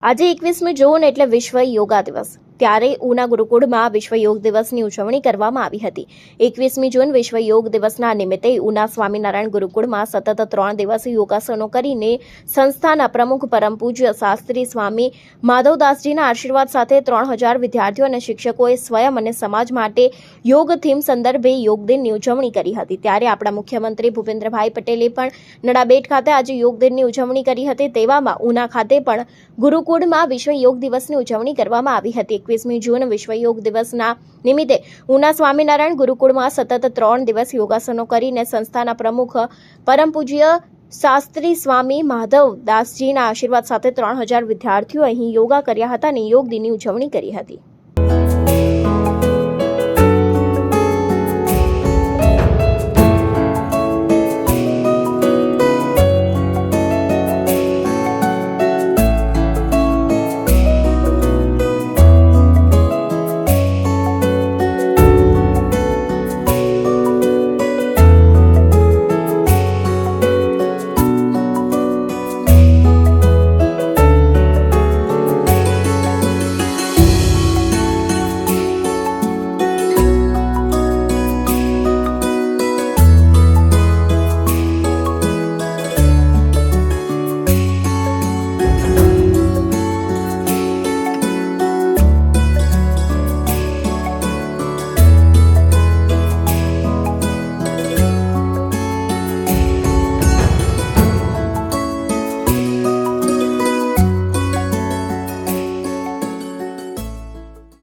આજે 21મી જૂન એટલે વિશ્વ યોગા દિવસ। ત્યારે ઉના ગુરુકુળમાં વિશ્વ યોગ દિવસની ઉજવણી કરવામાં આવી હતી। 21મી જૂન વિશ્વ યોગ દિવસના નિમિત્તે ઉના સ્વામિનારાયણ ગુરુકુળમાં સતત 3 દિવસ યોગાસનો કરીને સંસ્થાના પ્રમુખ પરમ પૂજ્ય શાસ્ત્રી સ્વામી માધવદાસજીના આશીર્વાદ સાથે 3000 વિદ્યાર્થીઓ અને શિક્ષકોએ સ્વયં અને સમાજ માટે યોગ થીમ સંદર્ભે યોગ દિનની ઉજવણી કરી હતી। ત્યારે આપણા મુખ્યમંત્રી ભૂપેન્દ્રભાઈ પટેલે પણ નડાબેટ ખાતે આજે યોગ દિનની ઉજવણી કરી હતી। તેવામાં ઉના ખાતે પણ ગુરુકુળમાં વિશ્વ યોગ દિવસની ઉજવણી કરવામાં આવી હતી। 21મી જૂન વિશ્વ યોગ દિવસના નિમિત્તે ઉના સ્વામિનારાયણ ગુરુકુળમાં સતત 3 દિવસ યોગાસનો કરીને સંસ્થાના પ્રમુખ પરમ પૂજ્ય શાસ્ત્રી સ્વામી માધવદાસજીના આશીર્વાદ સાથે 3000 વિદ્યાર્થીઓ અહીં યોગા કર્યા હતા અને યોગ દિનની ઉજવણી કરી હતી।